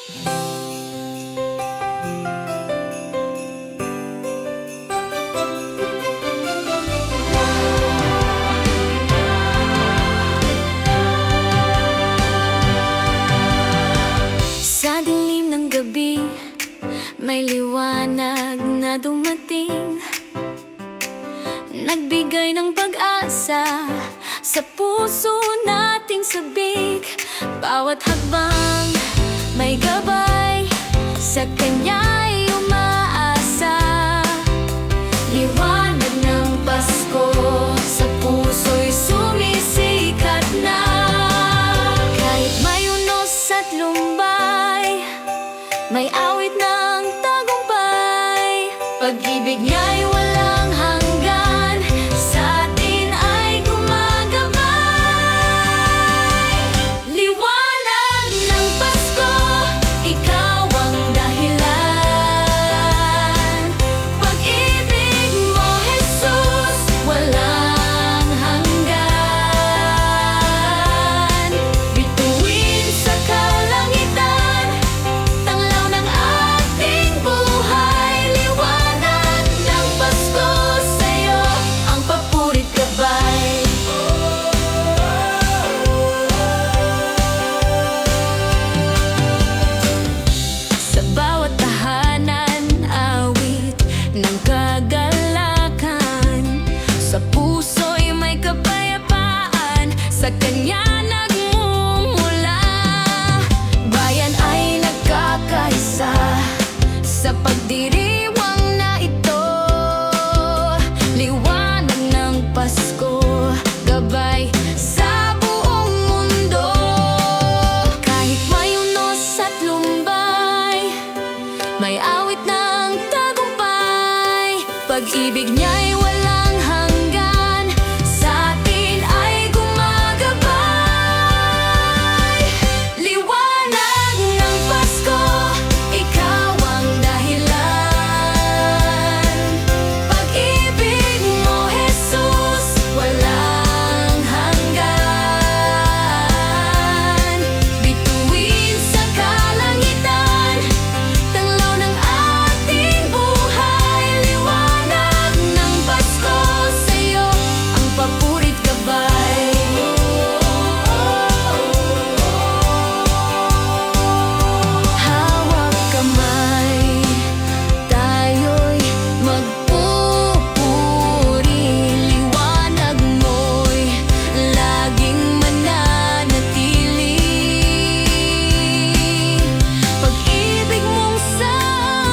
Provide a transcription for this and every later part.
Sa dilim ng gabi, may liwanag na dumating, nagbigay ng pag-asa sa puso nating sabik. Bawat hakbang may gabay, sa Kanya'y umaasa. Liwanag ng Pasko sa puso'y sumisikat na. Kahit may unos at lumbay, may awit ng tagumpay. Pag-ibig niya'y walang hanggan, sa atin ay gumagabay. Liwanag ng Pasko, ikaw ang dahilan. Pag-ibig mo, Jesus, walang hanggan. Bituin sa kalangitan, tanglaw ng ating buhay. Liwanag ng Pasko, sa'yo ang papurit gabay. Sa bawat tahanan, awit ng kagalakan, sa puso'y may kapayapaan, sa Kanya nagmumula. Bayan ay nagkakaisa sa pagdiriwang na ito. Liwanag ng Pasko, gabay sa buong mundo. Kahit may unos at lumbay, may awit ng tagumpay. Pag-ibig niya'y walang hanggan, sa atin ay gumagabay. Liwanag ng Pasko, ikaw ang dahilan. Pag-ibig mo, Jesus, walang hanggan. Bituin sa kalangitan, tanglaw ng ating buhay. Liwanag ng Pasko, sa'yo ang papurit gabay. Hawak kamay, tayo'y magpupuri. Liwanag mo'y laging mananatili. Pag-ibig mong sa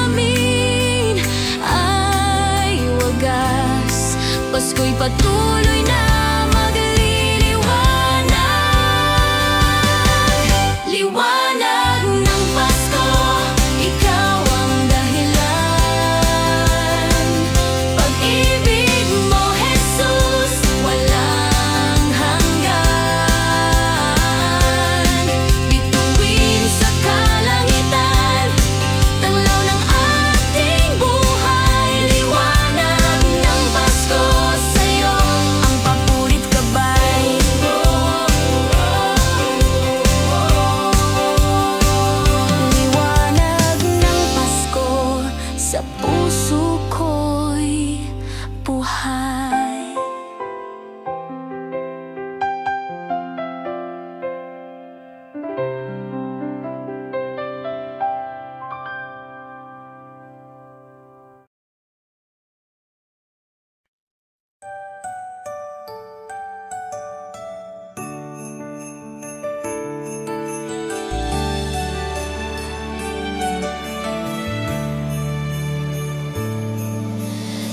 amin ay wagas, Pasko'y patuloy na magliliwanag. Liwanag ng Pasko, ikaw ang dahilan. Pag-ibig mo, Jesus, walang hanggan. Bituin sa kalangitan, tanglaw ng ating buhay. Liwanag ng Pasko, sa'yo ang papurit gabay. Liwanag ng Pasko, sa puso ko'y buhay.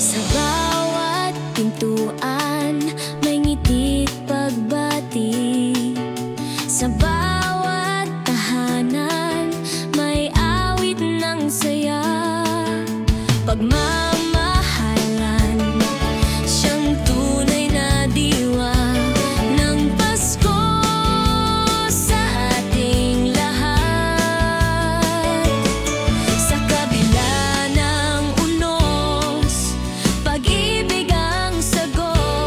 Sa bawat pintuan, may ngiti't pagbati. Sa bawat tahanan, may awit ng saya. Pagmamahalan, siyang tunay na diwa ng Pasko sa ating lahat. Sa kabila ng unos, pag-ibig ang sagot.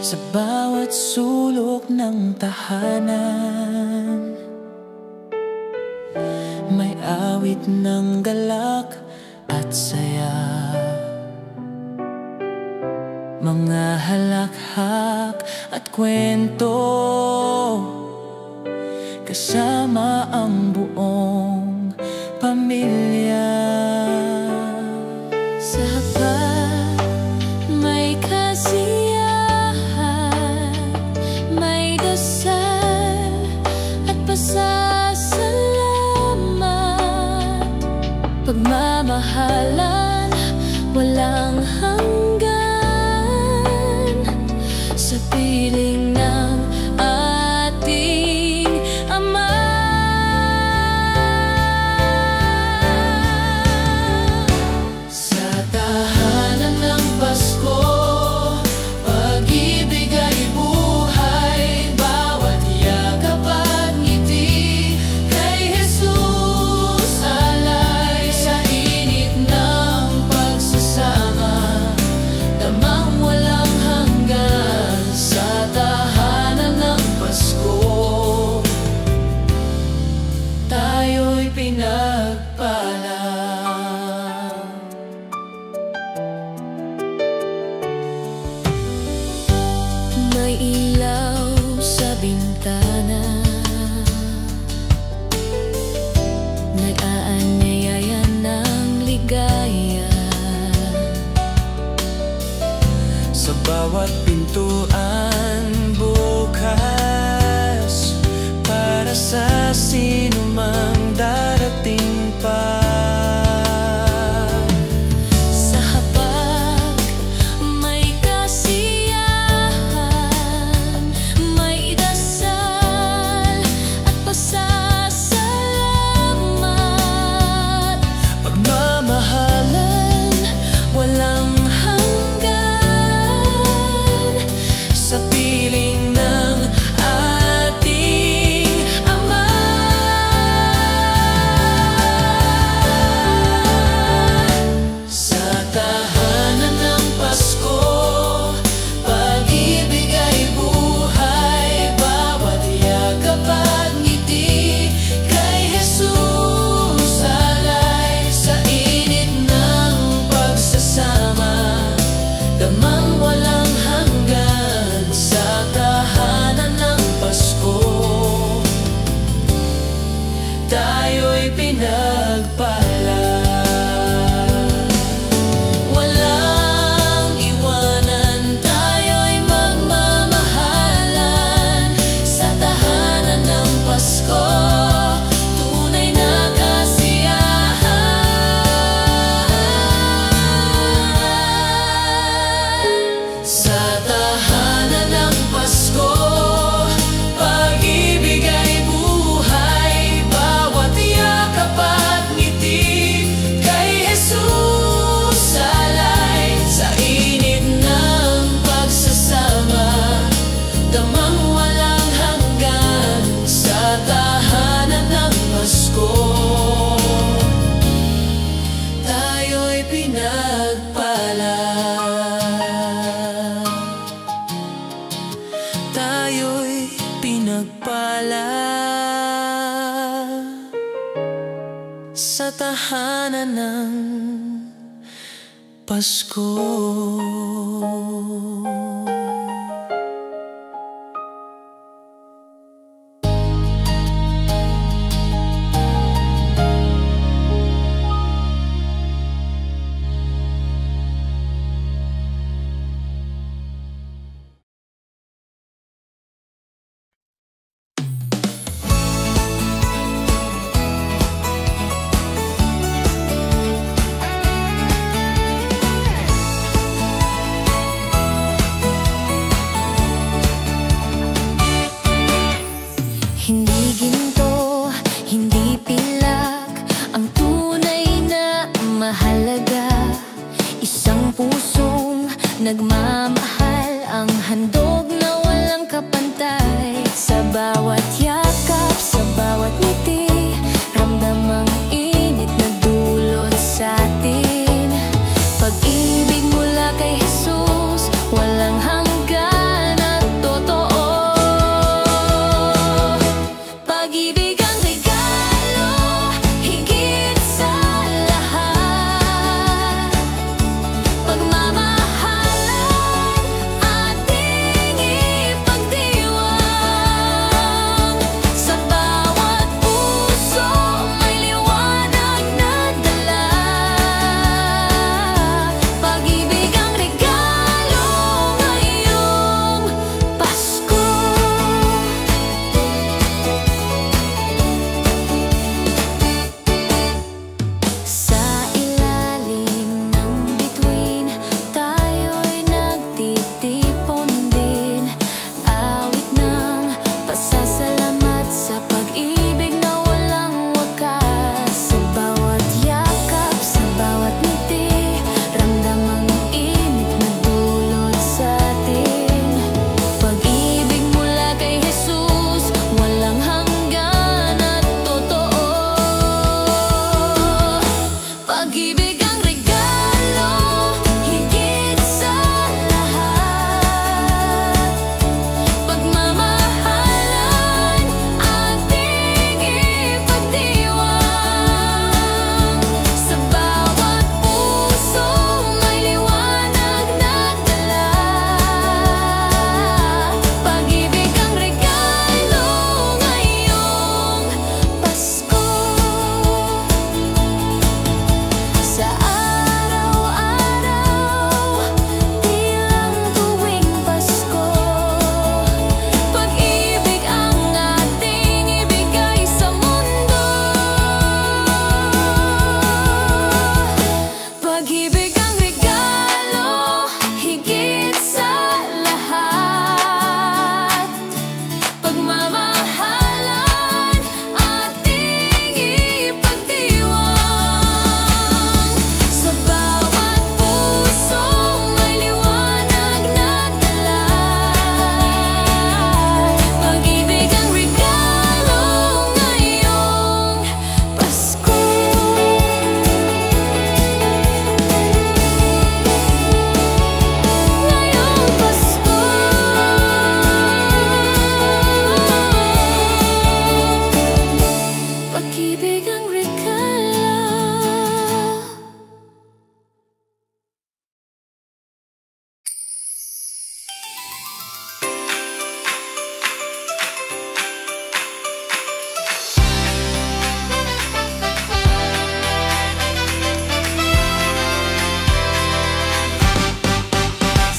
Sa bawat sulok ng tahanan, may awit ng galak at saya, mga halakhak at kwento, kasama ang buong pamilya. Sa hapag may kasiyahan, may dasal at pasasalamat, pagmamahalan walang hanggan, sa piling ng ating Ama. Sa tahanan ng Pasko, pag-ibig ay buhay, bawat yakap at ngiti kay Jesus alay, sa init ng pagsasama, damang walang hanggan. Sa tahanan ng Pasko, tayo'y pinagpala. May ilaw sa bintana, nag-aanyaya ng ligaya. Sa bawat pintuan bukas, para sa sinumang darating pa. Sa hapag may kasiyahan, may dasal at pasasalamat, Pagmamahalan walang hanggan, sa piling ng ating Ama. Sa tahanan ng Pasko, pag-ibig ay buhay, bawat yakap at ngiti kay Jesus alay, sa init ng pagsasama, damang walang hanggan. Sa tahanan ng Pasko, tayo'y pinagpala. Walang iwanan, tayo'y magmamahalan, sa tahanan ng Pasko, tunay na kasiyahan. Sa tahanan ng Pasko, pag-ibig ay buhay, bawat yakap at ngiti kay Jesus alay, sa init ng pagsasama, damang walang hanggan. Sa tahanan ng Pasko, tayo'y pinagpala. Tayo'y pinagpala. Sa tahanan ng Pasko. Nagmamahal ang handog na walang kapantay. Sa bawat yakap, sa bawat ngiti, ramdam ang init na dulot sa atin. Pag-ibig mula kay Jesus, walang hanggan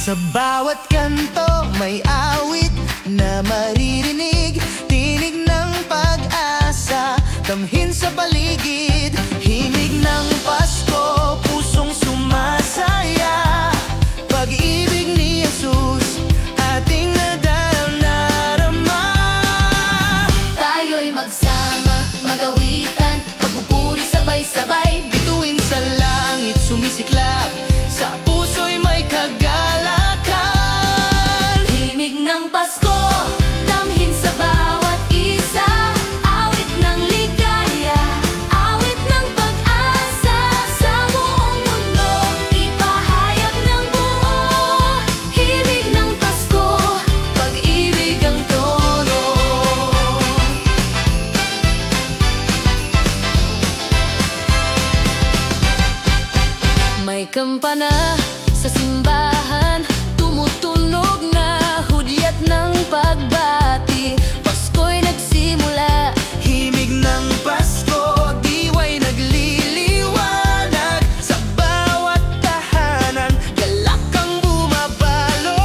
Sa bawat kanto may awit na maririnig, tinig ng pag-asa, damhin sa paligid. Himig ng Pasko, pusong sumasaya, pag-ibig ni Jesus, ating nadarama. Tayo'y magsama, magawitan, pagpupuri sabay-sabay, Bituin sa langit, sumisiklab, sa puso'y may kagalakan. himig ng Pasko, damhin sa bawat isa, awit ng ligaya, awit ng pag-asa, sa buong mundo, ipahayag ng buo. Himig ng Pasko, pag-ibig ang tono. May kampana sa simbahan, tumutunog na hudyat ng pagbati. Pasko'y nagsimula, Himig ng Pasko, diwa'y nagliliwanag, sa bawat tahanan, galak ang bumabalot.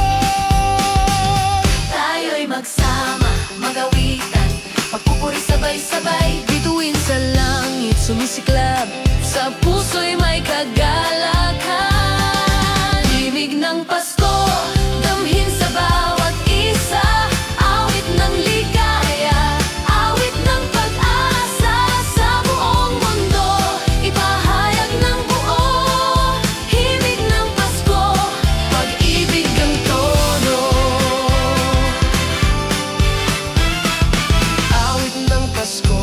tayo'y magsama, magawitan, pagpupuri sabay-sabay, Bituin sa langit, sumisiklab, sa puso'y may kagalakan. Himig ng Pasko, damhin sa bawat isa, awit ng ligaya, awit ng pag-asa, sa buong mundo, ipahayag ng buo. Himig ng Pasko, pag-ibig ang tono. awit ng Pasko,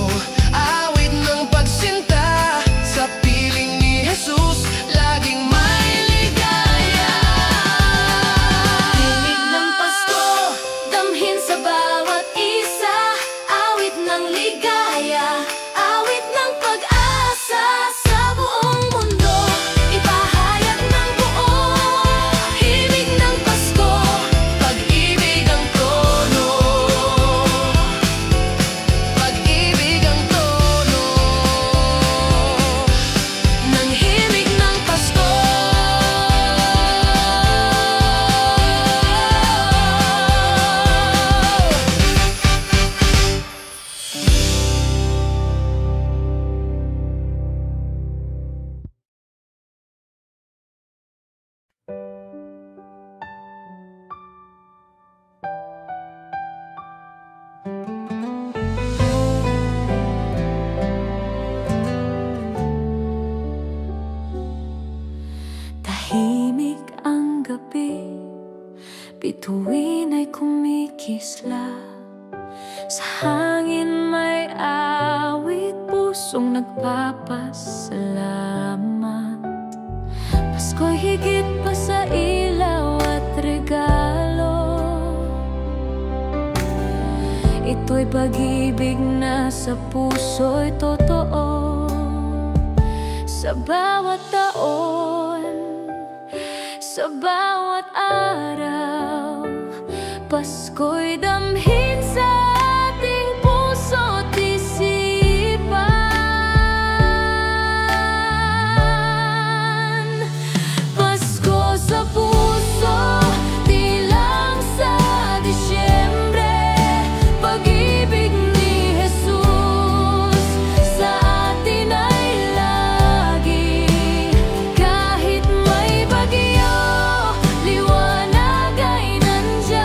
awit ng pagsinta, sa piling ni Jesus, laging may ligaya. Himig ng Pasko, damhin sa bawat isa, awit ng ligaya, awit ng pag-asa, sa buong mundo, ipahayag ng buo. Himig ng Pasko, pag-ibig ang tono. Pag-ibig ang tono Ng himig ng Pasko. Tahimik ang gabi, bituin ay kumikisla, sa hangin may awit, pusong nagpapasalamat. Pasko'y higit pa sa ilaw at regalo, ito'y pag-ibig na sa puso'y totoo. Sa bawat taon, sa bawat araw, Pasko'y damhin sa ating puso't isipan. Pasko sa puso, di lang sa Disyembre, pag-ibig ni Jesus sa atin ay lagi. Kahit may bagyo, liwanag ay nandyan.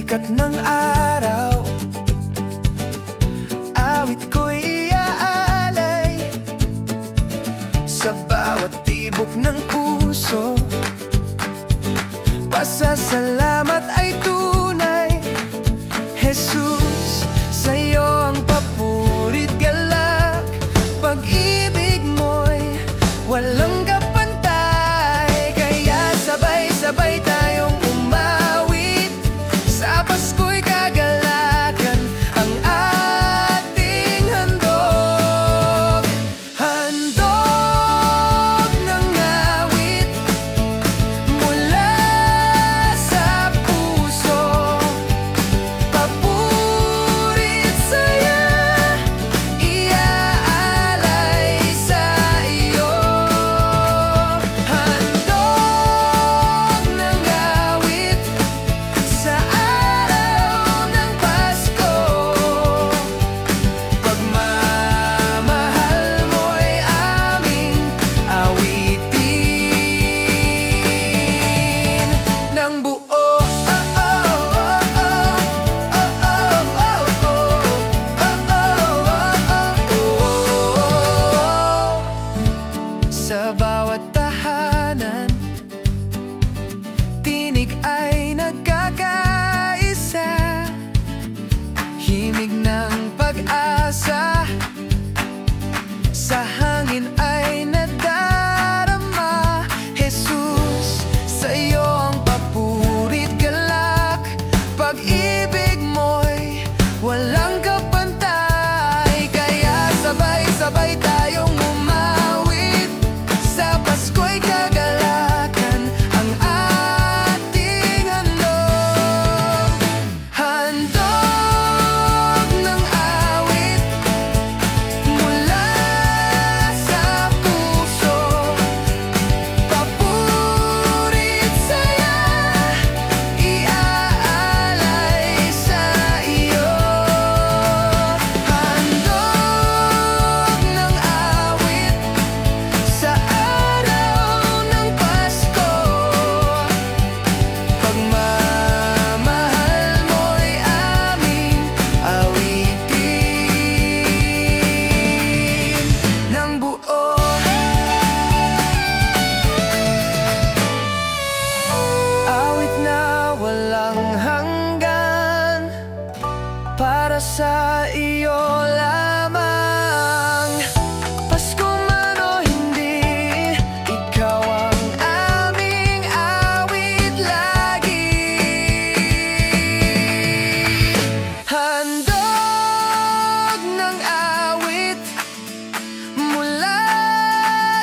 sikat ng araw, awit ko'y iaalay sa bawat tibok ng puso. Pasasalamat ay tunay, Jesus, sa'yo ang papurit galak. Pag-ibig mo'y walang kapantay, kaya sabay-sabay tayong umawit. Sa Pasko'y kagalakan ang ating handog. Handog ng awit mula sa puso, papurit saya, iaalay sa iyo. Handog ng awit sa araw ng Pasko, pagmamahal mo'y aming awitin ng buo. Sa bawat tahanan, tinig ay nagkakaisa, himig ng pag-asa, sa hangin ay nadarama. Jesus, sa'yo ang papurit galak. Pag-ibig mo'y walang kapantay, kaya sabay-sabay tayong umawit. Sa Pasko'y kagalakan ang ating handog. Handog ng awit mula sa puso, papurit saya, iaalay sa iyo. Handog ng awit sa araw ng Pasko, pagmamahal mo'y aming awitin ng buo. Awit na walang hanggan, para sa iyo lamang. Pasko man o hindi, ikaw ang aming awit lagi. Handog ng awit mula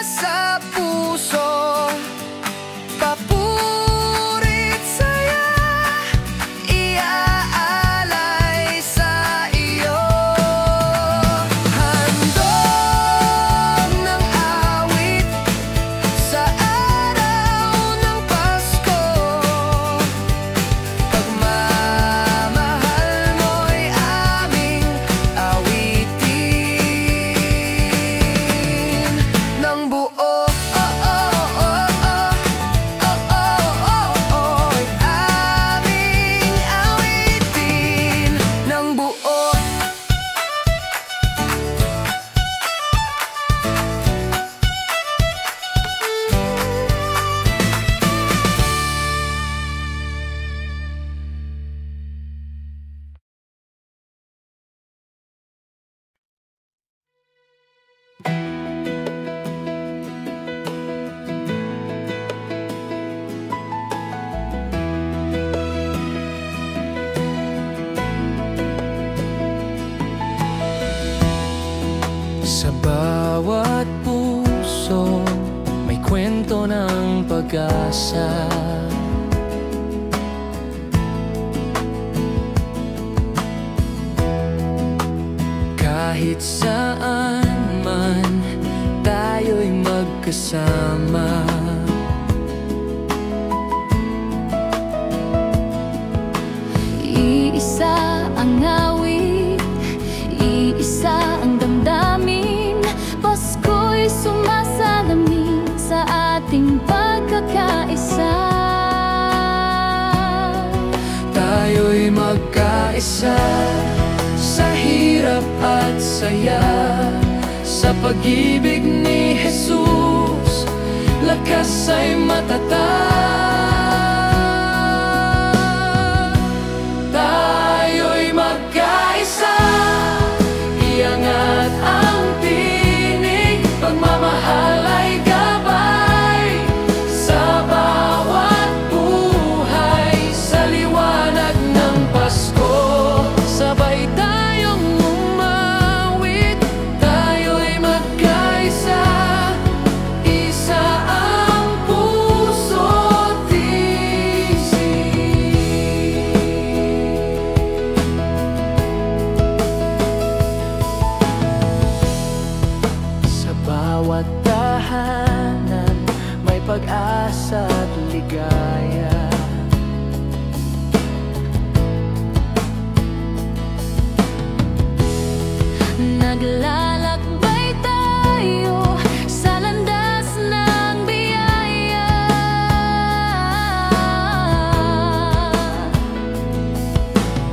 sa puso, papurit saya, iaalay sa iyo. Handog ng awit sa araw ng Pasko, pagmamahal mo'y aming awitin ng buo. Aming awitin ng buo. Sa bawat puso may kwento ng pag-asa. Kahit saan man tayo'y magkasama. Iisa ang awit, iisa ang damdamin. Pasko'y sumasalamin sa ating pagkakaisa. Tayo'y tayo'y magkaisa sa hirap at saya. Sa pag-ibig ni Jesus, lakas ay matatag. Tayo'y magkaisa, iangat ang tinig, pagmamahal ay gabay sa bawat buhay. Sa liwanag ng Pasko, sabay tayong umawit. Tayo'y magkaisa, isa ang puso't isip. Sa bawat tahanan may pag-asa at ligaya. Naglalakbay tayo sa landas ng biyaya.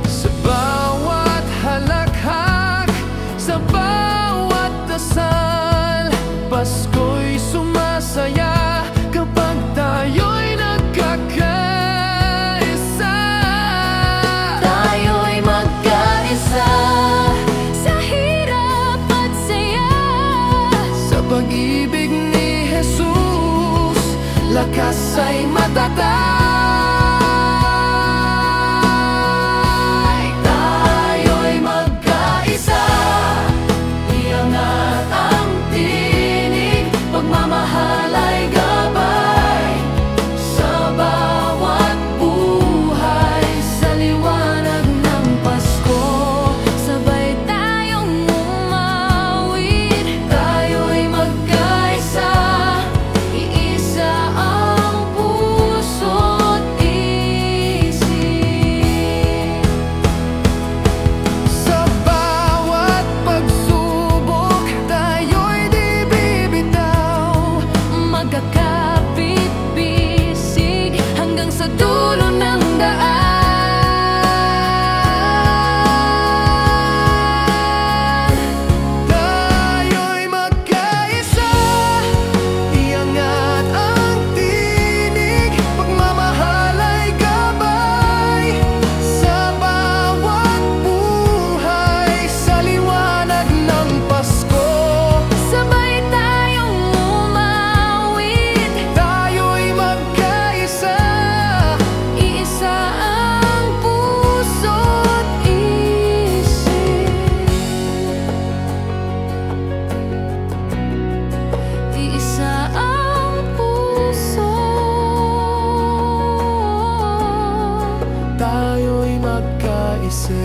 Sa bawat halakhak, sa bawat dasal, Pasko'y sumasaya kapag tayo'y nagkakaisa. Tayo'y magkaisa sa hirap at saya. Sa pag-ibig ni Jesus, lakas ay matatag. Tayo'y magkaisa, iangat ang tinig, pagmamahal ay gabay sa bawat buhay. Sa liwanag ng Pasko, Sabay tayong umawit. tayo'y magkaisa, iisa ang puso't isip. Sa bawat pagsubok, tayo'y di bibitaw. Magkakapit-bisig hanggang sa dulo ng daan. Tayo'y magkaisa, iangat ang tinig, pagmamahal ay gabay sa bawat buhay. Sa liwanag ng Pasko, Sabay tayong umawit. tayo'y magkaisa, Iisa ang puso't isip. Iisa ang puso. tayo'y magkaisa.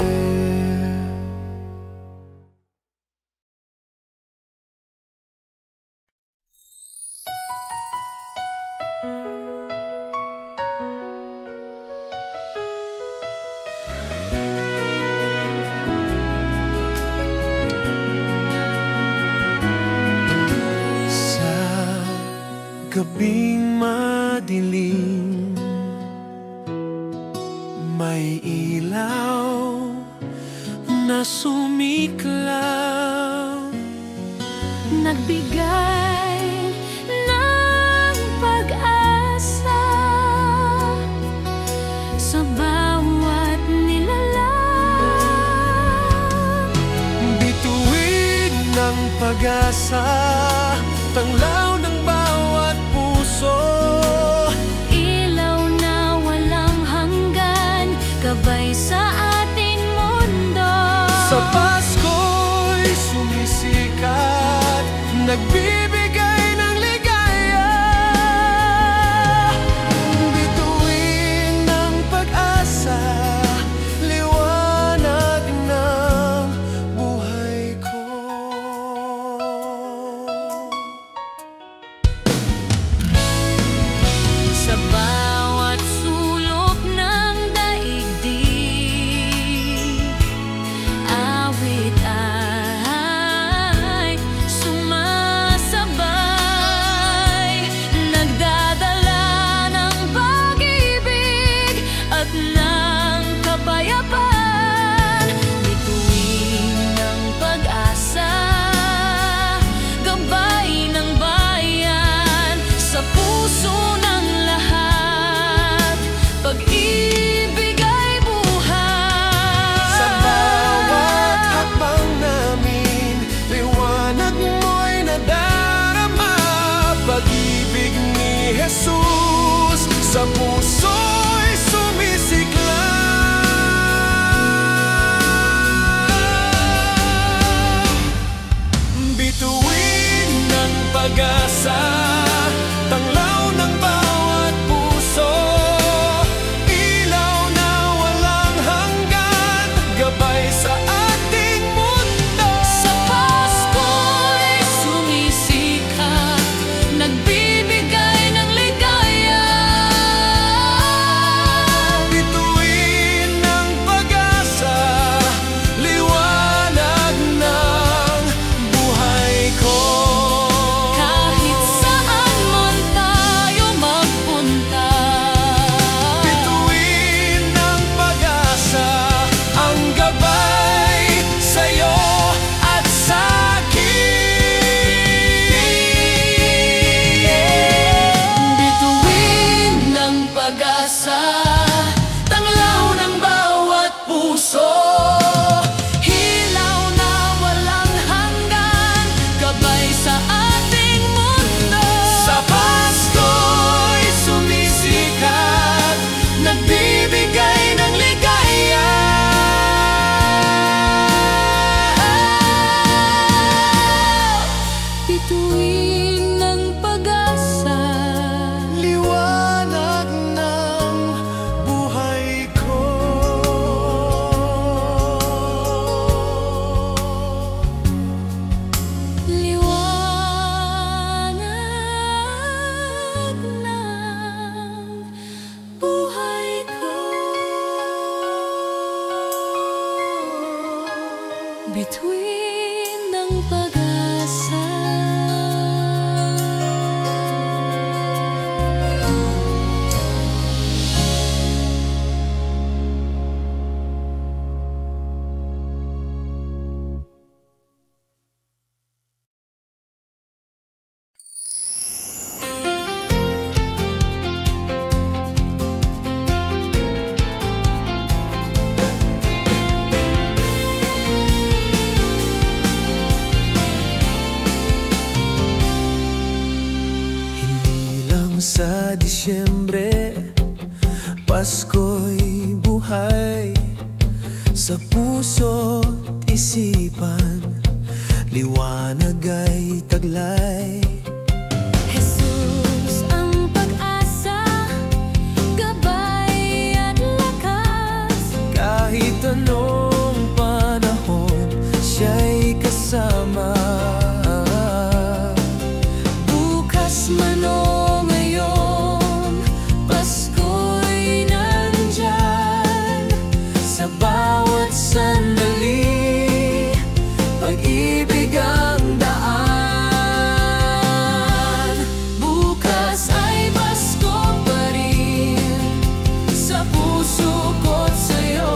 Sa gabing madilim, may ilaw na sumiklaw. Nagbigay ng pag-asa sa bawat nilalang. Bituin ng pag-asa, tanglaw ng bawat puso. Ilaw na walang hanggan, gabay sa ating mundo. Sa Pasko'y sumisikat, nagbibigay ng ligaya. Bituin ng pag-asa, liwanag ng buhay ko. Sa bawat sulok ng daigdig, awit bituin ng pag-asa. Sa Disyembre, Pasko'y buhay sa puso't isipan, liwanag ay taglay. Jesus ang pag-asa, gabay at lakas. Kahit anong panahon, siya'y kasama. Bukas man o bawat sandali, pag-ibig ang daan. Bukas ay Pasko pa rin sa puso ko't sa'yo.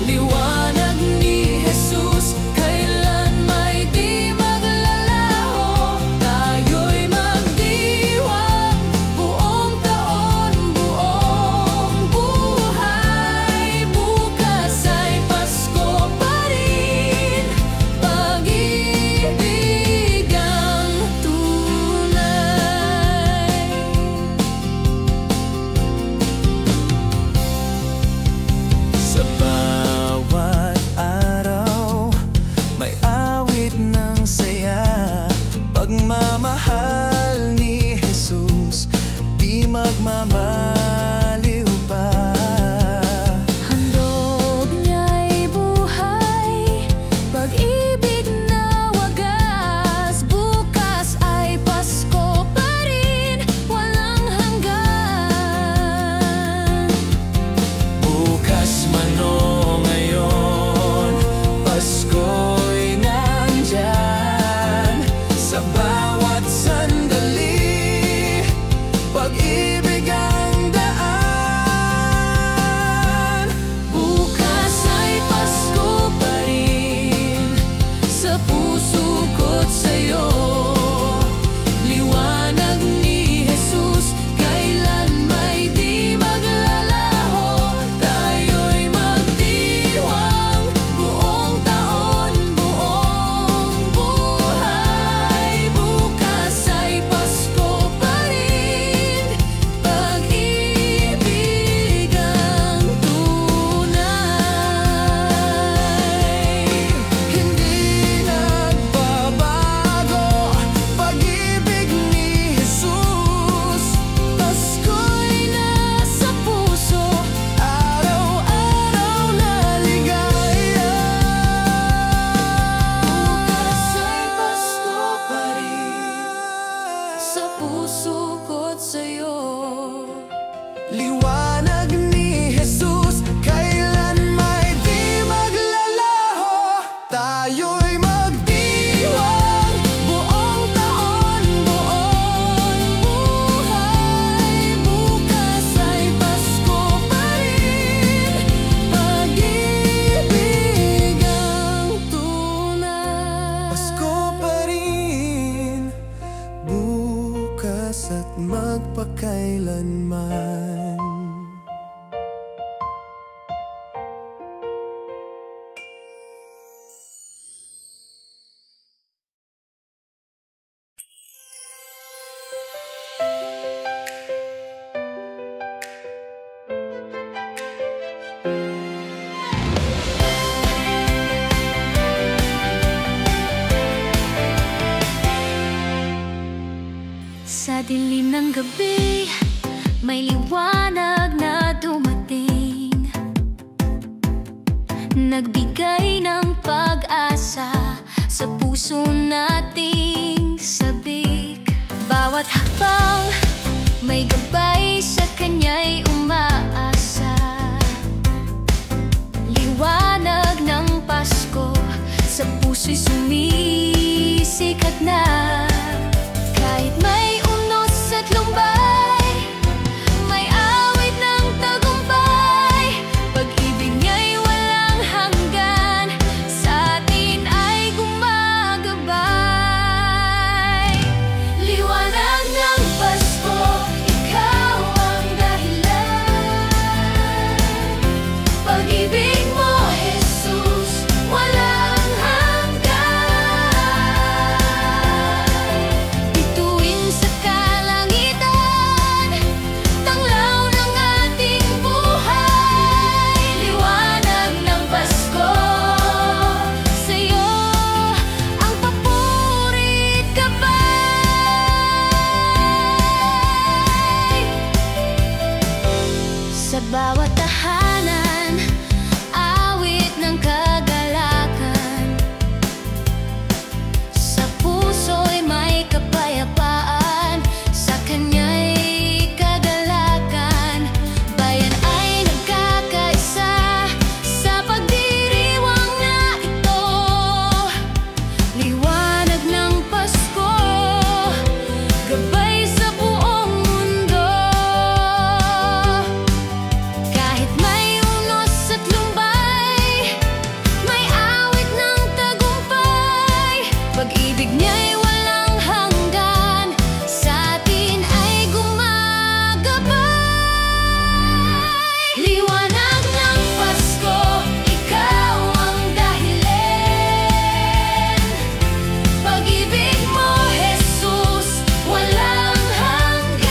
Liwanag ni Jesus, kailan may di maglalaho. Tayo'y magdiwang buong taon, buong buhay. Bukas ay Pasko pa rin, pag-ibig ang tunay. Sa bawat araw, may awit ng saya. Pagmamahal ni Jesus, di magmamaliw pa. Handog niya'y buhay, pag-ibig na wagas. Bukas ay Pasko pa rin, walang hanggan. Bukas man o ngayon, Pasko'y nandyan. Sa bawat sandali, pag-ibig ang daan. Bukas ay Pasko pa rin sa puso ko't sa'yo. Liwanag ni Jesus, kailan may di maglalaho. Tayo'y magdiwang buong taon, buong buhay. Bukas ay Pasko pa rin, pag-ibig ang tunay. Hindi nagbabago, pag-ibig ni Jesus. Pasko'y nasa puso, araw-araw na ligaya. Bukas ay Pasko pa rin sa puso ko't sa'yo. Liwanag ni Jesus, kailan may di maglalaho. Tayo'y magdiwang buong taon, buong buhay. Bukas ay Pasko pa rin, pag-ibig ang tunay. Pasko pa rin, bukas at magpakailanman. Sa dilim ng gabi, may liwanag na dumating, nagbigay ng pag-asa sa puso nating sabik. Bawat hakbang may gabay, sa kanya'y umaasa. Liwanag ng Pasko puso'y sumisikat na. Kahit may unos at lumbay, may awit ng tagumpay. Pag-ibig niya'y walang hanggan, sa atin ay gumagabay. Liwanag ng Pasko, ikaw ang dahilan. Pag-ibig mo, Jesus, walang hanggan. Bituin sa kalangitan, tanglaw ng ating buhay. Liwanag ng Pasko, sa'yo ang papurit gabay. Sa bawat tahanan, awit ng kagalakan. Sa puso'y may kapayapaan, sa Kanya'y kagalakan. Bayan ay nagkakaisa sa pagdiriwang na ito. Liwanag ng Pasko, gabay sa buong mundo. Kahit may unos at lumbay, may awit ng tagumpay. Pag-ibig niya'y walang hanggan, sa atin ay gumagabay. Liwanag ng Pasko, ikaw ang dahilan. Pag-ibig mo, Jesus, walang hanggan.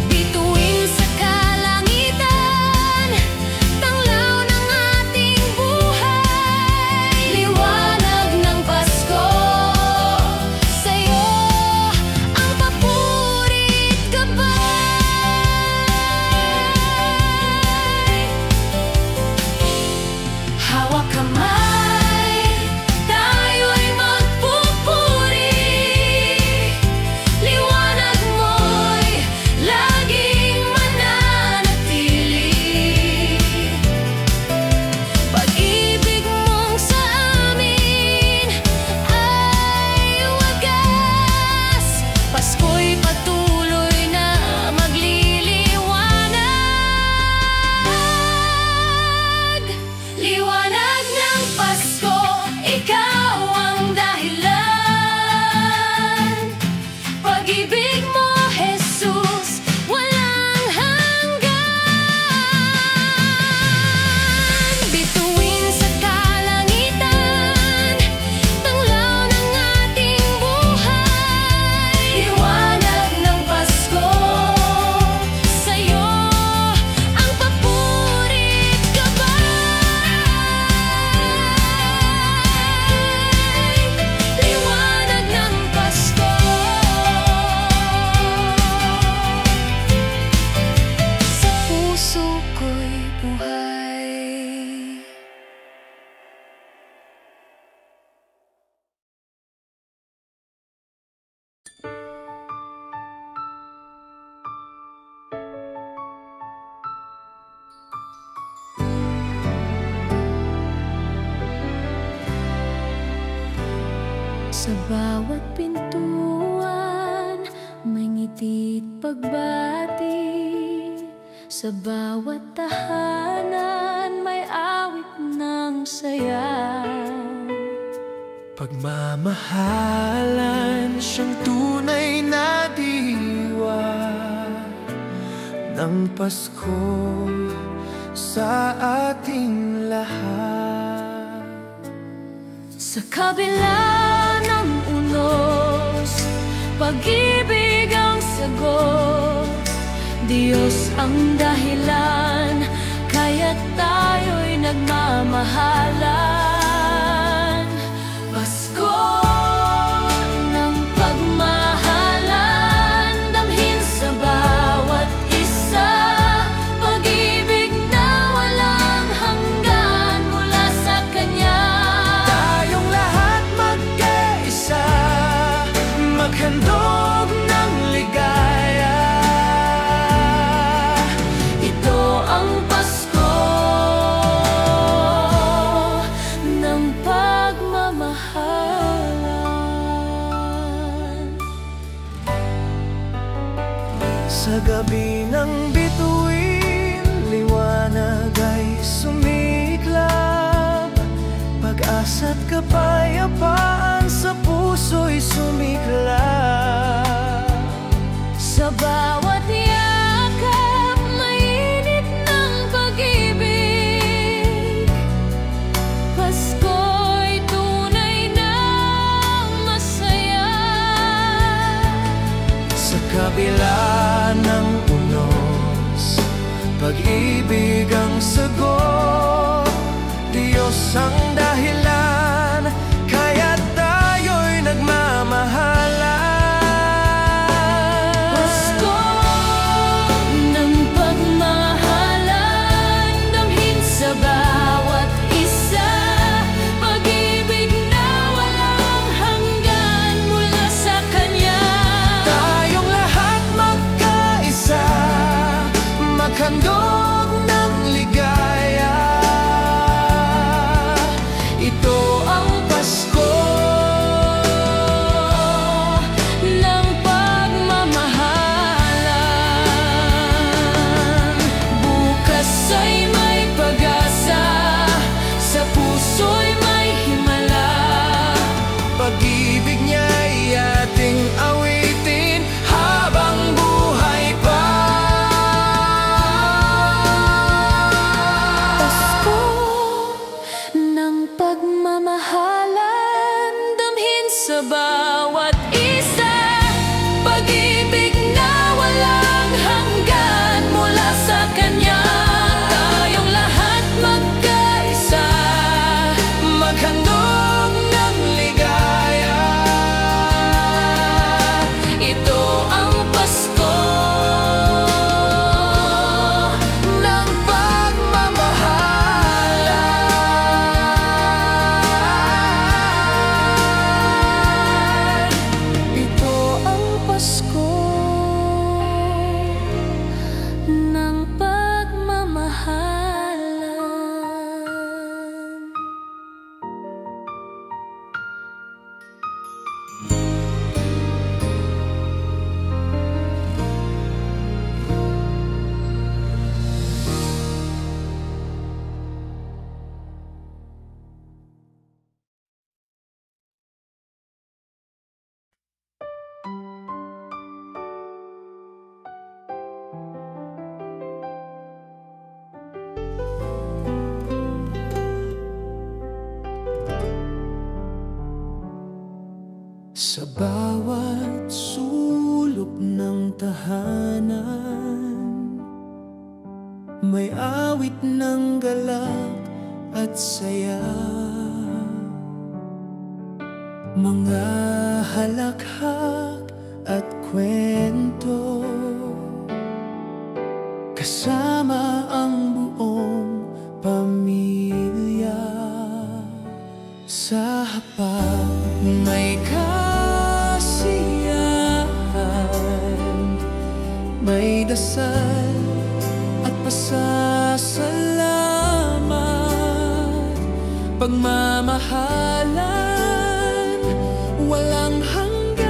Bituin sa kalangitan, tanglaw ng ating buhay. Liwanag ng Pasko, sa'yo ang papurit gabay. Hawak kamay, tayo'y magpupuri. Liwanag mo'y laging mananatili. Pag-ibig mong sa amin ay wagas. Pasko'y patuloy na magliliwanag. Liwanag ng Pasko, ikaw ang dahilan. Pag-ibig mo, Jesus, walang hanggan. Bituin sa kalangitan, tanglaw ng ating buhay. Liwanag ng Pasko, sa'yo ang papurit gabay. Liwanag ng Pasko, sa puso ko'y buhay. Sa bawat pintuan, may ngiti't pagbati. Sa bawat tahanan, may awit ng saya. Pagmamahalan siyang tunay na diwa ng Pasko sa ating lahat. Sa kabila ng unos, pag-ibig ang sagot. Diyos ang dahilan, kaya't tayo'y nagmamahalan. Pasko ng pagmahalan, damhin sa bawat isa. Pag-ibig na walang hanggan mula sa Kanya. Tayong lahat magkaisa, maghandog ng ligaya. Ito ang Pasko. pag-ibig ang sagot, Diyos ang dahilan, kaya tayo'y nagmamahalan. Pasko ng pagmamahalan, damhin sa bawat isa, pag-ibig na walang hanggan mula sa Kanya. Tayong lahat magkaisa, maghandog ng ligaya. Ito ang Pasko Ng pagmamahalan, bukas ay may pag-asa, sa puso'y may himala. pag-ibig niya'y ating awitin habang buhay pa. Pasko ng pagmamahalan, damhin sa bawat isa, pag-ibig na walang hanggan mula sa Kanya. Tayong lahat magkaisa, Maghandog ng ligaya. ito ang Pasko Ng pagmamahalan. Ito ang Pasko ng pagmamahalan. Sa bawat sulok ng tahanan, may awit ng galak at saya, mga halakhak at kwento, kasama ang buong pamilya. Sa hapag may kasiyahan, may dasal at pasasalamat, pagmamahalan walang hanggan,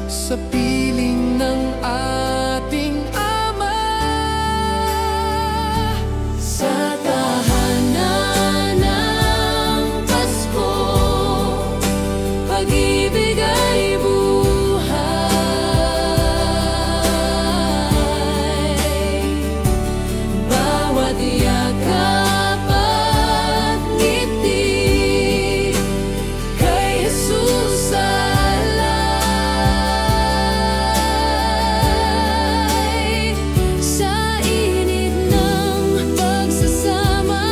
sa piling ng ating Ama. Sa tahanan ng Pasko, pag-ibig ay buhay. Bawat yakap at ngiti kay Jesus alay. Sa init ng pagsasama,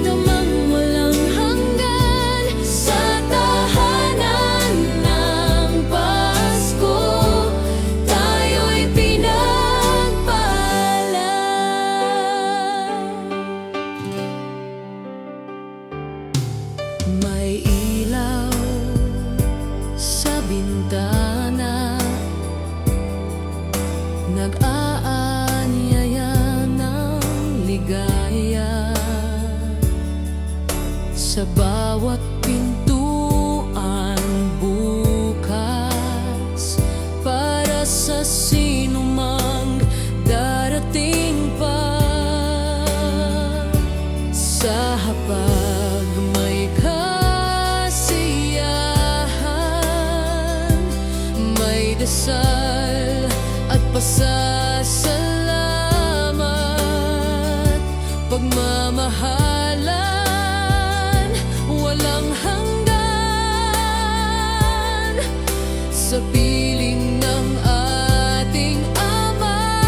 damang walang hanggan. Sa tahanan ng Pasko, tayo'y pinagpalad. May ilaw sa bintana, nag-aanyaya ng ligaya. Sa bawat pintuan bukas, para sa sinumang darating pa. Sa hapag may kasiyahan, may dasal at pasasalamat, pagmamahalan walang hanggan, sa piling ng ating Ama.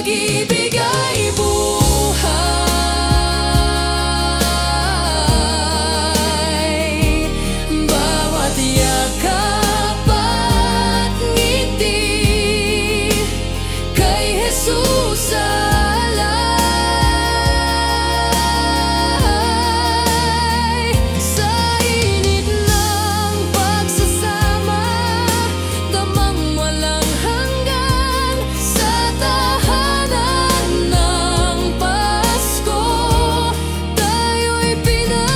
Pag-ibig ay buhay, bawat yakap at ngiti kay Jesus alay. Sa init ng pagsasama, damang walang hanggan, sa tahanan ng Pasko, tayo'y pinagpala.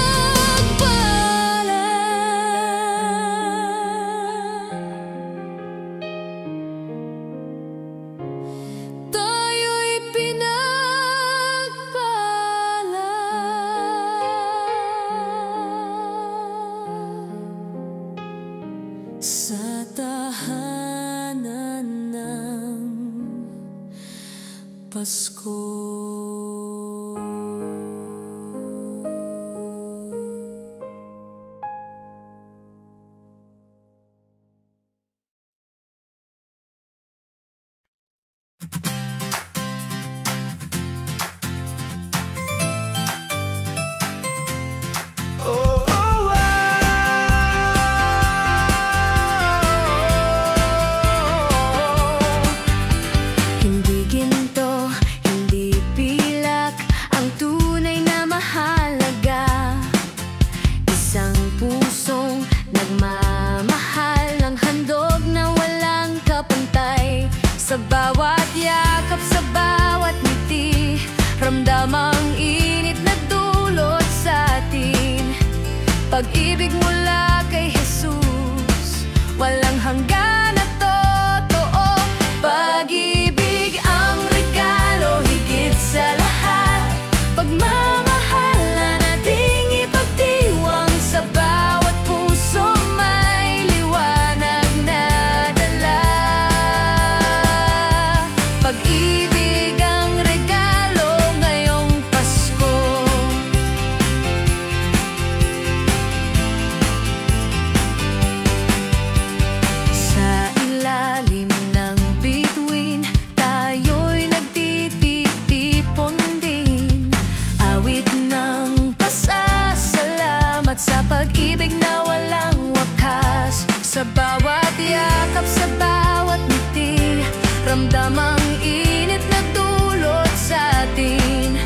Tayo'y pinagpala. Sa tahanan ng Pasko. Hindi ginto, hindi pilak, ang tunay na mahalaga. Isang pusong nagmamahal, ang handog na walang kapantay. Sa bawat yakap, sa bawat ngiti, ramdam ang init na dulot sa atin. Pag-ibig mula kay Jesus, walang hanggan at totoo. Pag-ibig ang regalo higit sa lahat, pagmamahal na nating ipagdiwang, sa bawat puso may liwanag na dala. Pag-ibig ang regalo ngayong Pasko. Sa ilalim ng bituin, tayo'y nagtitipon din. Awit ng pasasalamat sa pag-ibig na walang wakas. Sa bawat yakap, sa bawat ngiti, ramdam ang init na dulot sa atin.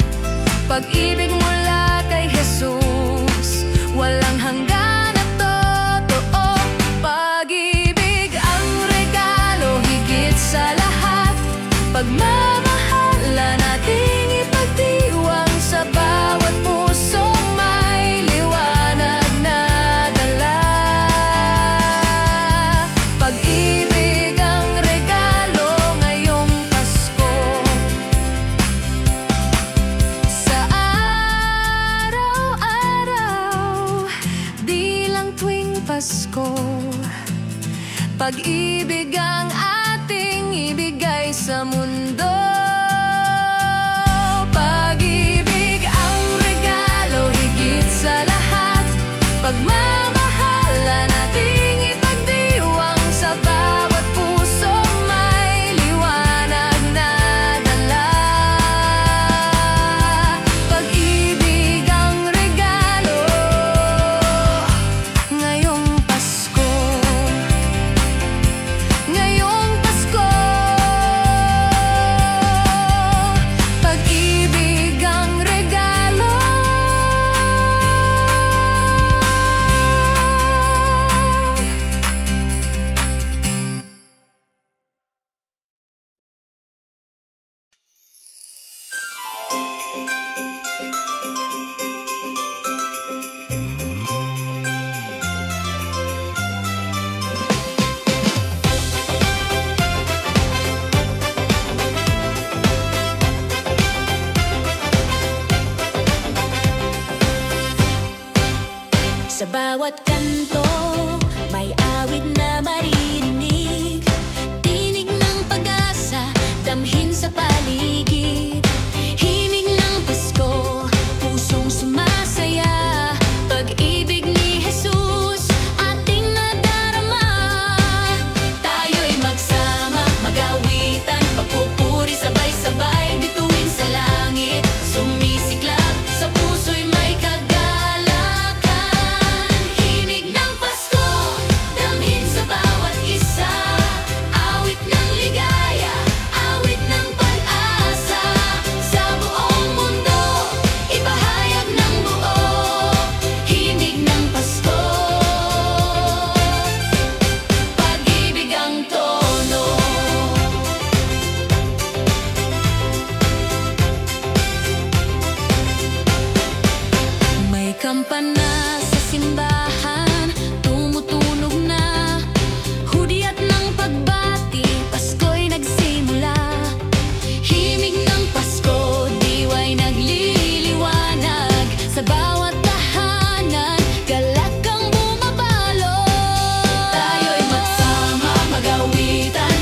Pag-ibig mula kay Jesus, walang hanggan at totoo. Pag-ibig ang regalo higit sa lahat, pagmamahal na nating ipagdiwang, sa bawat puso may liwanag na dala. Pag-ibig ang regalo ngayong Pasko. Sa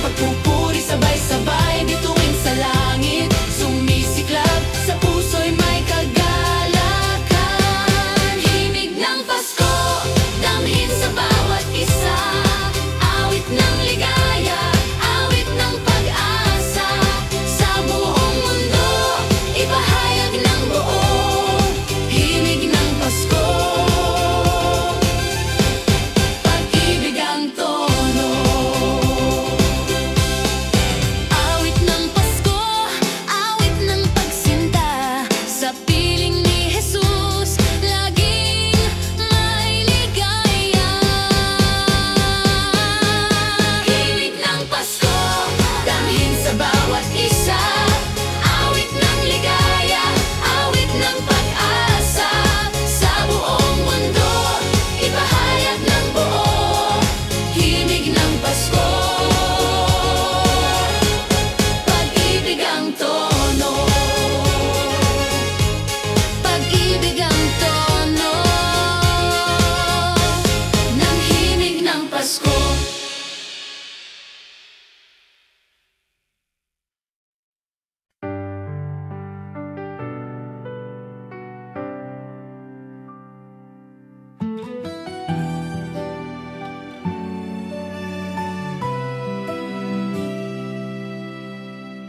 pagpupuri sabay-sabay bituin sa langit, sumisiklab sa puso'y may kagalakan. Himig ng Pasko, damhin sa bawat isa, awit ng ligaya, awit ng pag-asa, sa buong mundo, ipahayag ng buo, himig ng Pasko, pag-ibig ang tono. Awit ng Pasko, awit ng pagsinta, sa piling ni Jesus, laging may ligaya. Himig ng Pasko, damhin sa bawat isa, awit ng ligaya, awit ng pag-asa, sa buong mundo, ipahayag ng buo, himig ng Pasko, pag-ibig ang tono, pag-ibig ang tono ng himig ng Pasko.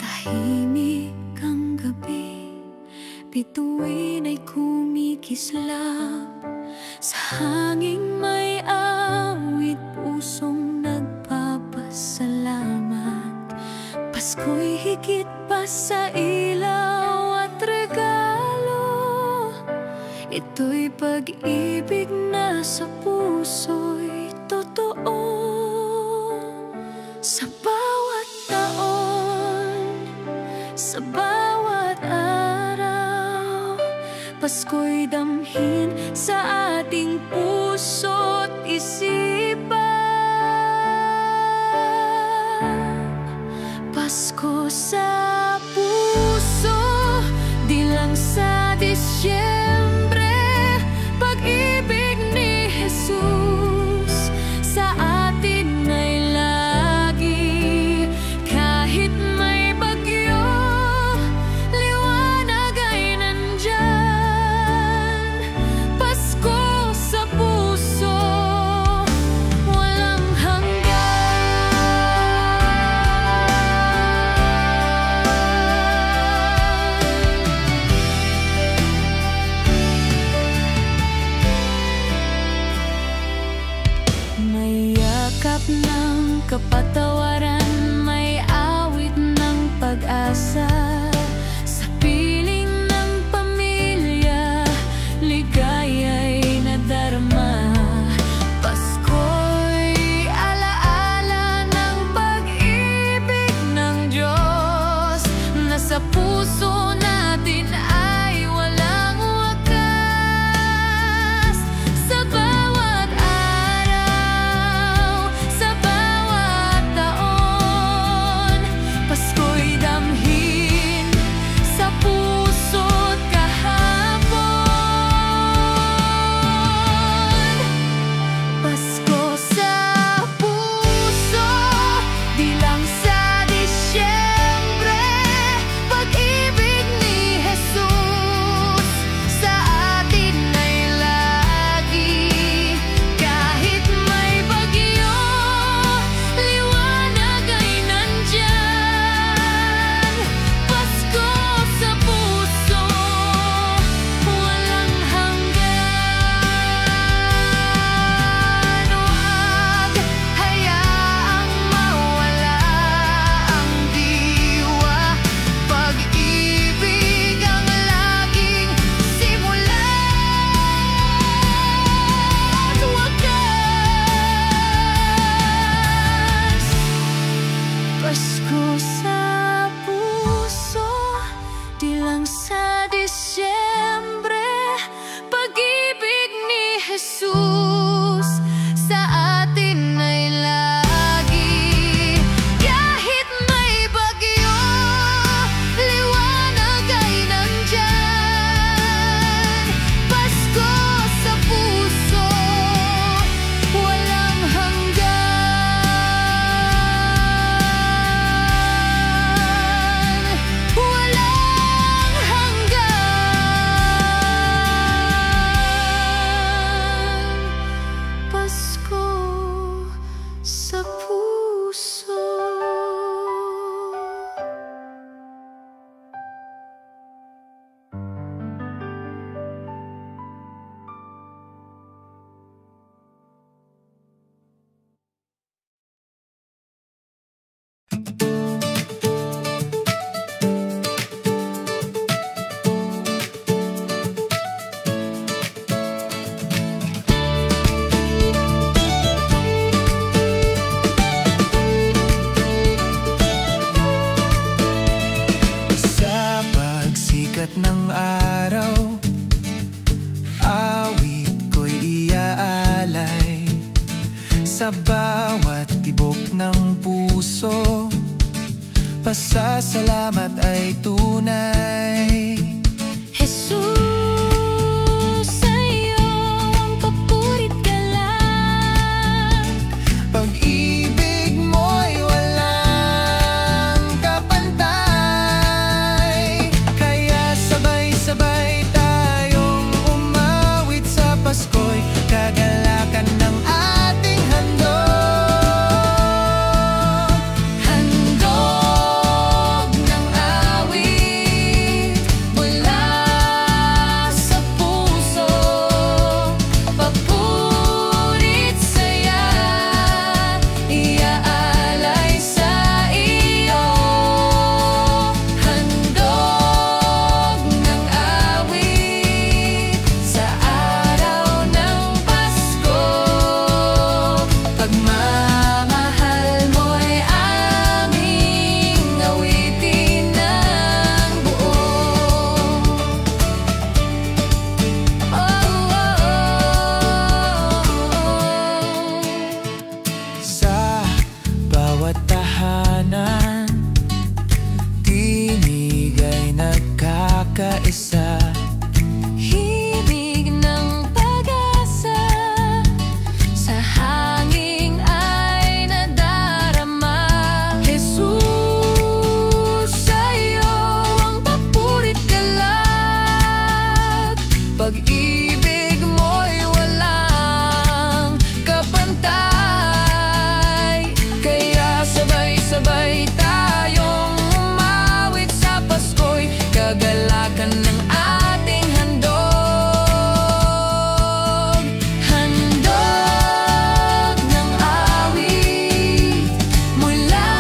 Tahimik ang gabi, bituin ay kumikislap, sa hanging may awit, pusong nagpapasalamat. Pasko'y higit pa sa ilaw at regalo, ito'y pag-ibig na sa puso'y totoo. Sa bawat taon, sa bawat araw, Pasko'y damhin sa ating puso't isipan. Pasko sa puso, di lang sa Disyembre, pag-ibig ni Jesus sa atin ay lagi. Kahit may bagyo, liwanag ay nandyan. Pasko sa puso, walang may yakap ng kapatawaran, may awit ng pag-asa, sa piling ng pamilya, ligaya'y nadarama. Pasko'y alaala ng pag-ibig ng Diyos, na sa puso natin ay walang wakas. Sa bawat araw, sa bawat taon, Pasko'y damhin sa puso't kahapon. Pasko sa puso, di lang sa Disyembre, pag-ibig ni Jesus sa atin ay lagi. Kahit may bagyo, liwanag ay nandyan. Pasko sa puso, walang hanggan. Huwag hayaang mawala ang diwa, pag-ibig ang laging simula at wakas. Pasko sa puso, di lang sa Disyembre, pag-ibig ni Jesus sa atin ay lagi. Kahit may bagyo, liwanag ay nandyan. Pasko sa puso, walang hanggan. puso, pasasalamat ay tunay. Jesus, sa'yo ang papurit galang. Pag-ibig mo'y walang kapantay, kaya sabay-sabay tayong umawit sa Pasko'y kagalakan ng ating handog. Handog ng awit mula sa puso, papurit saya, iaalay sa iyo. Handog ng awit sa araw ng Pasko, pagmamahal mo'y aming awitin ng buo. Sa bawat tahanan, tinig ay nagkakaisa. Himig ng pag-asa sa hangin ay nadarama. Jesus, sa'yo ang papurit galang. Pag-ibig mo'y walang kapantay, kaya sabay-sabay tayong umawit sa Pasko'y kagalakan ng ating handog. Handog ng awit mula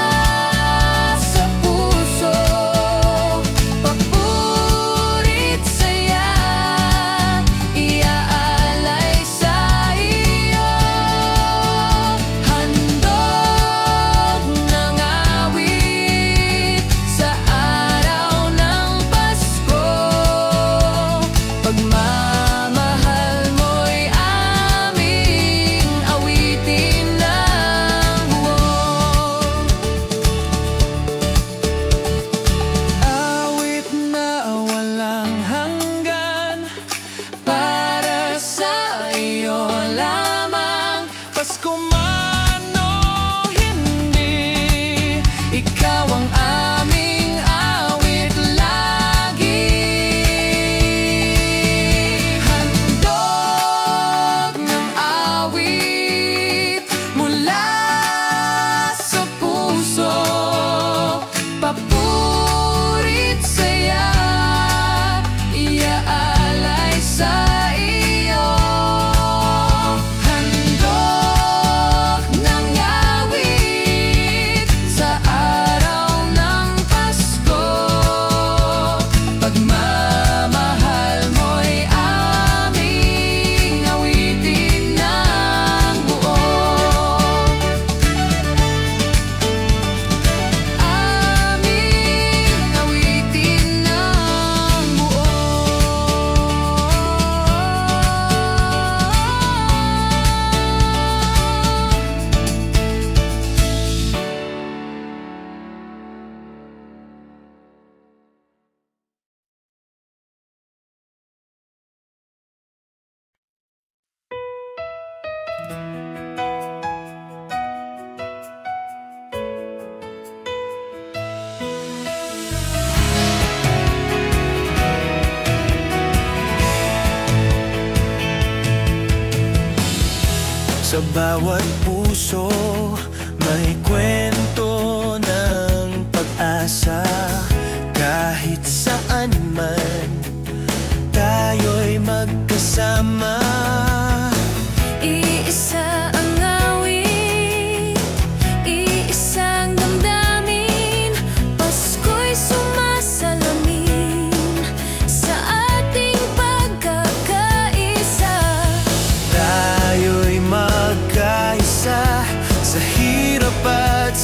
sa puso, papurit saya, iaalay sa iyo. Handog ng awit sa araw ng Pasko, pagmamahal mo'y aming awitin ng buo. Awit na walang hanggan, para sa iyo lamang. Pasko man o hindi, ikaw ang aming awit lagi. Handog ng awit mula sa puso, papurit saya, iaalay sa iyo. Handog ng awit sa araw ng Pasko, pagmamahal mo'y aming awitin ng buo. Aming awitin ng buo. Sa bawat puso may kwento ng pag-asa. Kahit saan man tayo'y magkasama. Iisa ang awit, iisang damdamin, Pasko'y sumasalamin sa ating pagkakaisa. Tayo'y magkaisa sa hirap at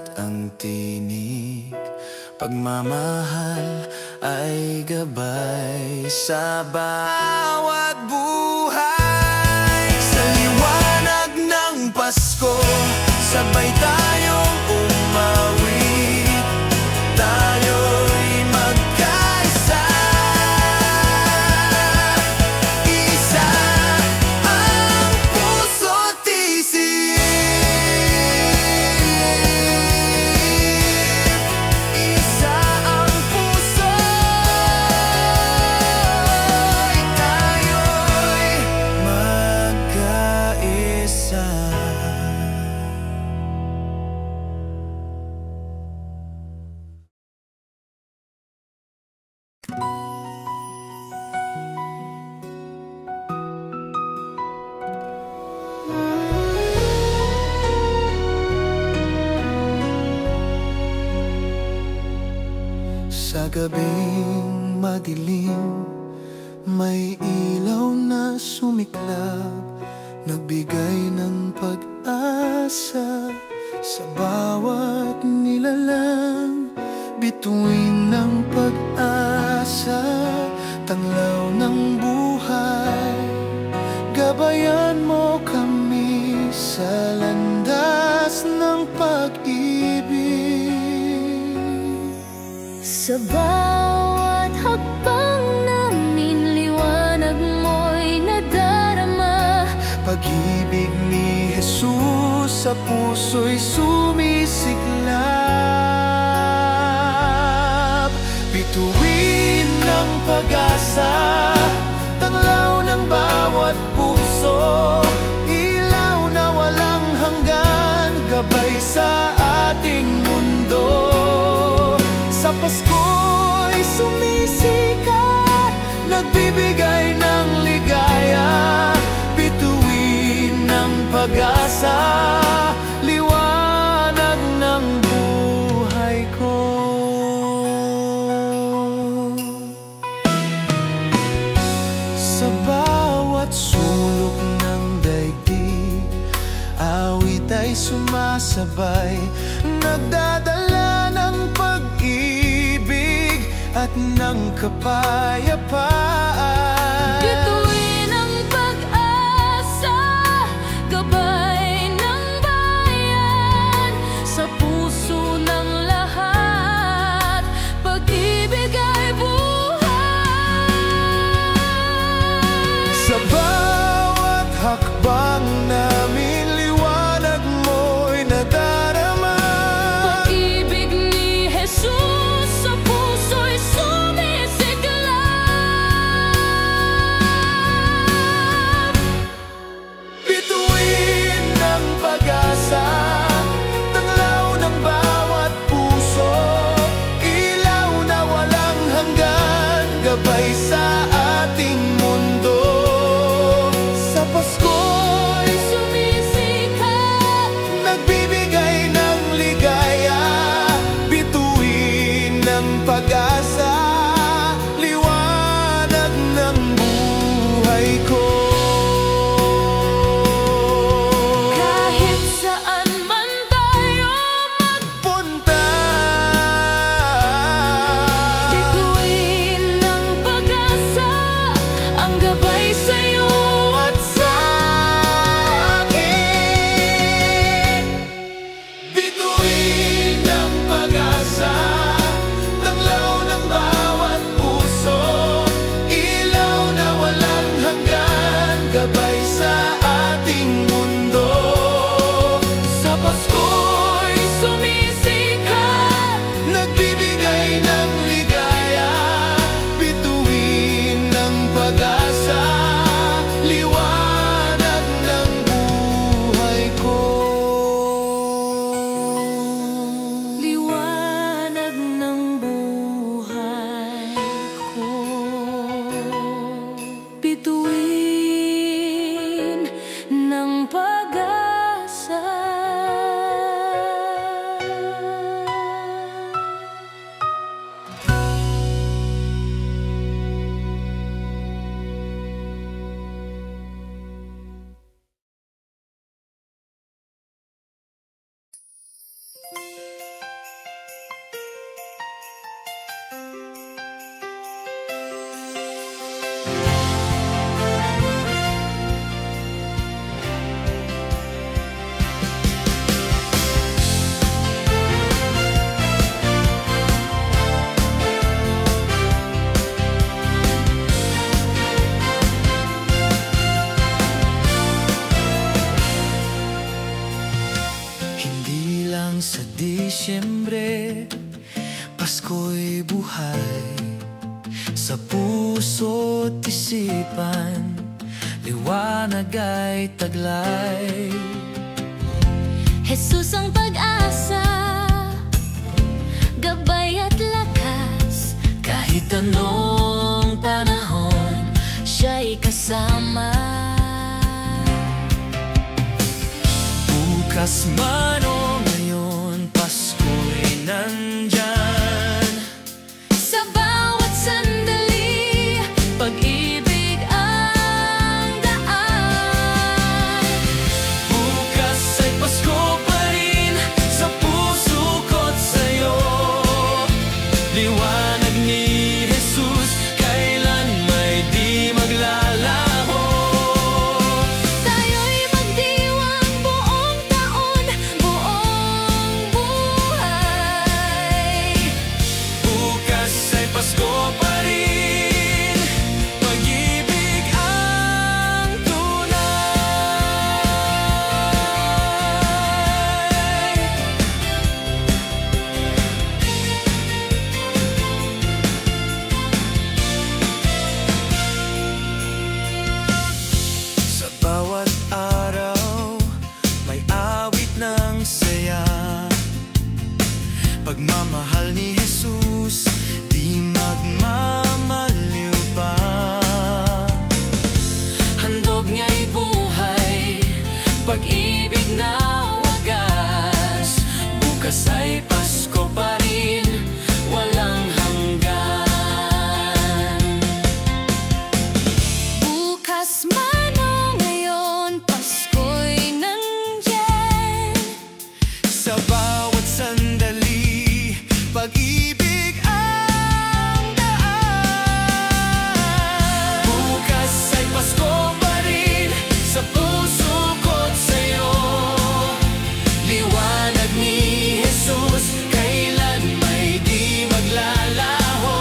at ang tinig, pagmamahal ay gabay sa bawat buhay. Sa liwanag ng Pasko, sabay tayong umawit, tayo'y magkaisa. Isa ang puso't isip, isa ang puso, tayo'y magkaisa. Sa gabing madilim, may ilaw na sumiklab, nagbigay ng pag-asa sa bawat nilalang. Bituin ng pag-asa, tanglaw ng buhay, gabayan mo kami sa landas ng pag-ibig. Sa bawat hakbang namin, liwanag mo'y nadarama. Pag-ibig ni Jesus sa puso'y sumisiklab. Bituin ng pag-asa, tanglaw ng bawat puso, ilaw na walang hanggan, gabay sa ating mundo. Sa Pasko'y sumisikat, nagbibigay ng ligaya. Bituin ng pag-asa, liwanag ng buhay ko. Sa bawat sulok ng daigdig, awit ay sumasabay, nagdadala ng pag-ibig at ng kapayapaan. Bituin ang pag-asa, gabay ng bayan, sa puso ng lahat, pag-ibig ay buhay. Sa bawat hakbang namin, liwanag mo'y nadarama. Pag-ibig ni Jesus sa puso'y sumisiklab. Bituin ng pag-asa, tanglaw ng bawat puso, ilaw na walang hanggan, gabay sa ating mundo. Sa Pasko'y Sumisikat, nagbibigay ng ligaya. Bituin ng pag-asa, liwanag ng buhay ko. kahit saan man tayo Punta, magbituin ng pag-asa, ang gabay sa'yo at sa akin. Bituin ng pag-asa, tanglaw sa Disyembre, Pasko'y buhay sa puso't isipan, liwanag ay taglay. Jesus ang pag-asa, gabay at lakas. Kahit anong panahon, Siya'y kasama. bukas man o ngayon, Pasko'y nandyan. Sa bawat sandali, pag-ibig ang daan. Bukas ay Pasko pa rin sa puso ko't sa'yo. Liwanag ni Jesus, kailan may di maglalaho. Tayo'y magdiwang buong taon, buong buhay. Bukas ay Pasko pa rin, pag-ibig ang tunay. Sa bawat araw, may awit ng saya. Pagmamahal ni Jesus, di magmamaliw pa. Handog niya'y buhay, pag-ibig na wagas. Bukas ay Pasko pa rin, walang hanggan. Bukas man o ngayon, Pasko'y nandyan. Sa bawat sandali, pag-ibig ang daan. Bukas ay Pasko pa rin sa puso ko't sa'yo. Liwanag ni Jesus, kailan may di maglalaho.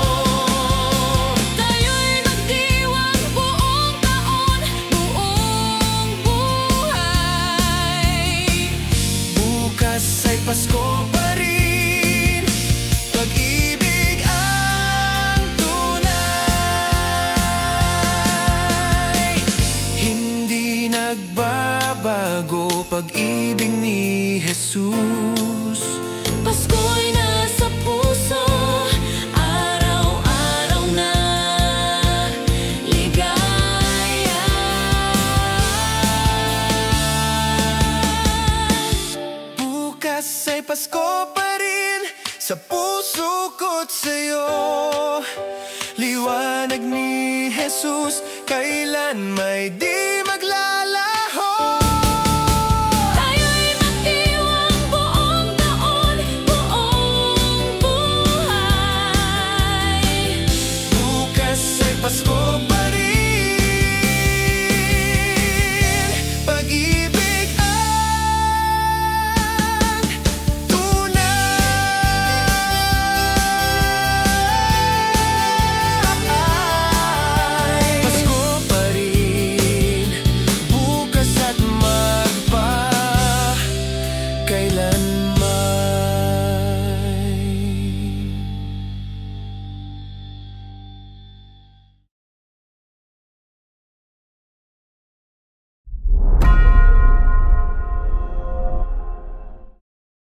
Tayo'y magdiwang buong taon, buong buhay. Bukas ay Pasko pa rin, pag-ibig ang tunay. Hindi nagbabago pag-ibig ni Jesus. Pasko'y nasa puso, araw-araw na ligaya. Bukas ay Pasko pa rin sa puso ko't sa'yo. Liwanag ni Jesus, kailan may di mag